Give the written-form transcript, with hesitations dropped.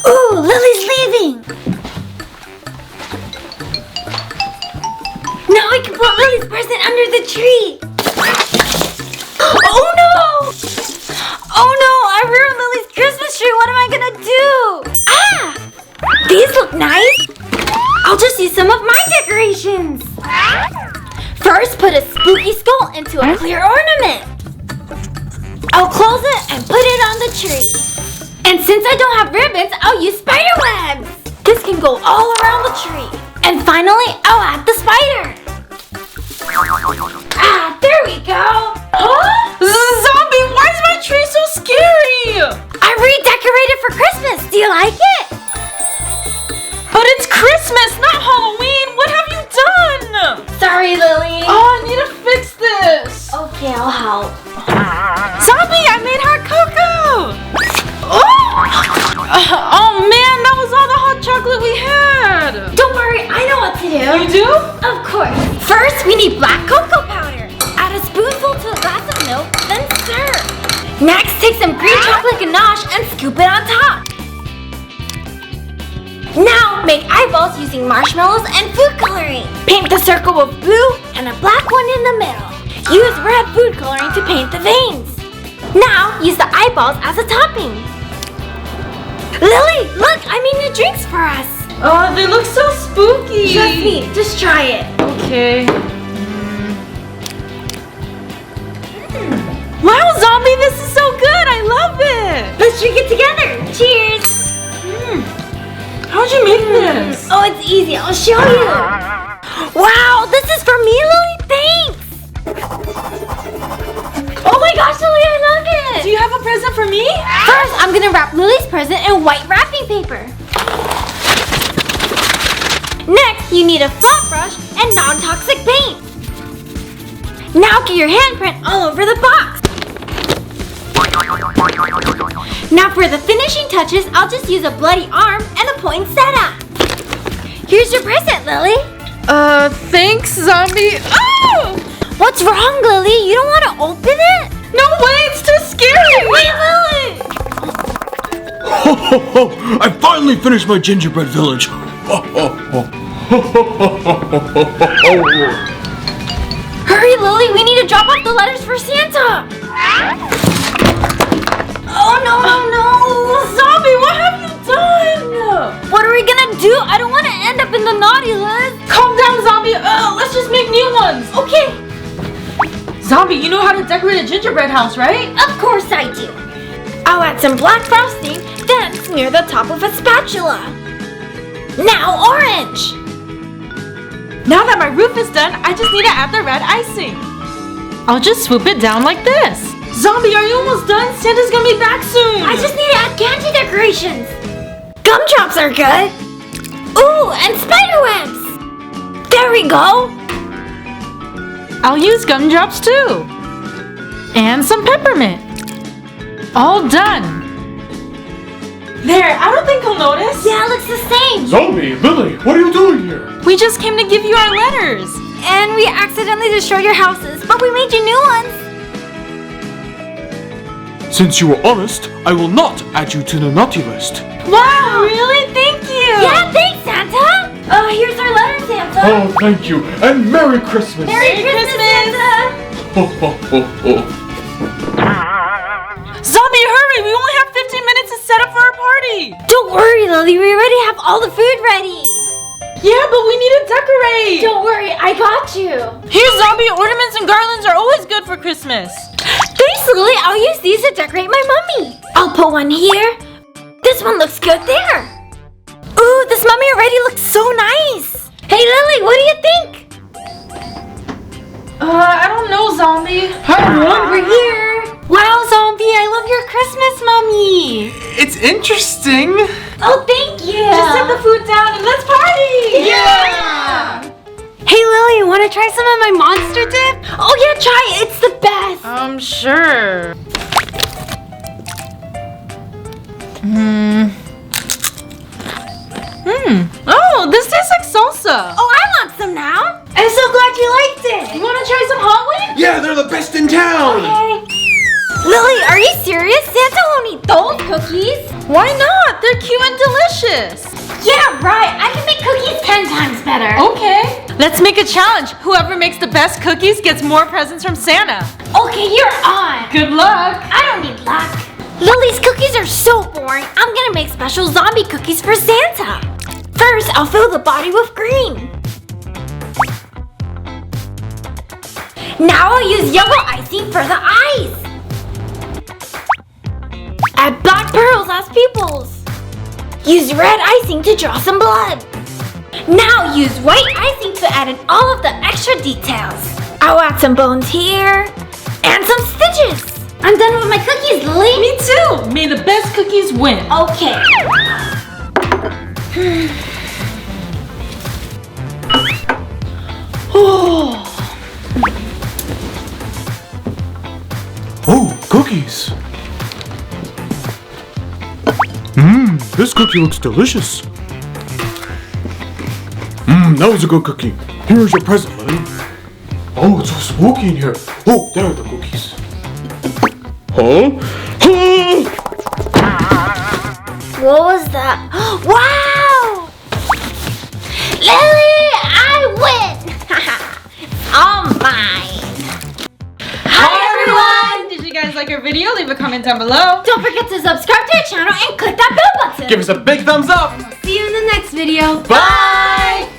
Ooh, Lily's leaving. Now I can put Lily's present under the tree. Oh no! Oh no, I ruined Lily's Christmas tree. What am I gonna do? Ah! These look nice. I'll just use some of my decorations. First, put a spooky skull into a clear ornament. I'll close it and put it on the tree. And since I don't have ribbons, I'll use spider webs. This can go all around the tree. And finally, I'll add the spider. Ah, there we go. Huh? Zombie, why is my tree so scary? I redecorated for Christmas. Do you like it? But it's Christmas, not Halloween. What have you done? Sorry, Lily. Oh, I need to fix this. Okay, I'll help. Zombie, I made hot cocoa. Oh man, that was all the hot chocolate we had. Don't worry, I know what to do. You do? Of course. First, we need black cocoa powder. Add a spoonful to a glass of milk, then stir. Next, take some green chocolate ganache and scoop it on top. Now, make eyeballs using marshmallows and food coloring. Paint the circle with blue and a black one in the middle. Use red food coloring to paint the veins. Now, use the eyeballs as a topping. Lily, look, I made new drinks for us. Oh, they look so spooky. Trust me, just try it. Okay. Wow, Zombie, this is so good. I love it. Let's drink it together. Cheers. How'd you make this? Oh, it's easy. I'll show you. Wow, this is for me, Lily. Thanks. Oh my gosh, Lily, I love it. Do you have a present for me? First, I'm gonna wrap Lily's present in white wrapping paper. Next, you need a flat brush and non-toxic paint. Now get your handprint all over the box. Now for the finishing touches, I'll just use a bloody arm and a poinsettia. Here's your present, Lily. Thanks, Zombie. Oh! What's wrong, Lily? You don't want to open it? No way, it's too scary. Wait, Lily! Ho ho ho! I finally finished my gingerbread village. Ho ho ho! Ho ho ho ho ho ho! Hurry, Lily, we need to drop off the letters for Santa. Oh, no. Zombie, what have you done? What are we gonna do? I don't want to end up in the naughty list. Calm down, Zombie. Let's just make new ones. Okay. Zombie, you know how to decorate a gingerbread house, right? Of course I do. I'll add some black frosting, then smear the top with a spatula. Now orange. Now that my roof is done, I just need to add the red icing. I'll just swoop it down like this. Zombie, are you almost done? Santa's gonna be back soon. I just need to add candy decorations. Gumdrops are good. Ooh, and spider webs. There we go. I'll use gumdrops too. And some peppermint. All done. There, I don't think he'll notice. Yeah, it looks the same. Zombie, Lily, what are you doing here? We just came to give you our letters. And we accidentally destroyed your houses, but we made you new ones. Since you were honest, I will not add you to the naughty list. Wow, really? Thank you. Yeah, thanks, Santa. Here's our letter, Santa. Oh, thank you, and Merry Christmas! Merry Christmas, Santa. Ho ho ho ho! Zombie, hurry! We only have 15 minutes to set up for our party. Don't worry, Lily. We already have all the food ready. Yeah, but we need to decorate. Don't worry, I got you. Here, Zombie, ornaments and garlands are always good for Christmas. Thanks, Lily. I'll use these to decorate my mummy. I'll put one here. This one looks good there. Ooh, this mummy already looks so nice. Hey, Lily, what do you think? I don't know, Zombie. Hi, everyone! We're here. Wow, Zombie, I love your Christmas mummy. It's interesting. Oh, thank you. Just set the food down and let's party. Yeah. Hey, Lily, want to try some of my monster dip? Oh, yeah, try it. It's the best. Sure. Oh, this tastes like salsa. Oh, I want some now. I'm so glad you liked it. You want to try some hot wings? Yeah, they're the best in town. Okay. Lily, are you serious? Santa won't eat those cookies. Why not? They're cute and delicious. Yeah, right. I can make cookies 10 times better. Okay. Let's make a challenge. Whoever makes the best cookies gets more presents from Santa. Okay, you're on. Good luck. I don't need luck. Lily's cookies are so boring. I'm gonna make special zombie cookies for Santa. First, I'll fill the body with green. Now I'll use yellow icing for the eyes. Add black pearls as pupils. Use red icing to draw some blood. Now use white icing to add in all of the extra details. I'll add some bones here and some stitches. I'm done with my cookies, Lily. Me too. May the best cookies win. Okay. Oh, cookies. This cookie looks delicious. That was a good cookie. Here's your present, Lily. Oh, it's so smoky in here. Oh, there are the cookies. Huh? What was that? Wow! Lily, I win! All mine. Hi, everyone! Did you guys like our video? Leave a comment down below. Don't forget to subscribe to our channel and click that bell button. Give us a big thumbs up. See you in the next video. Bye!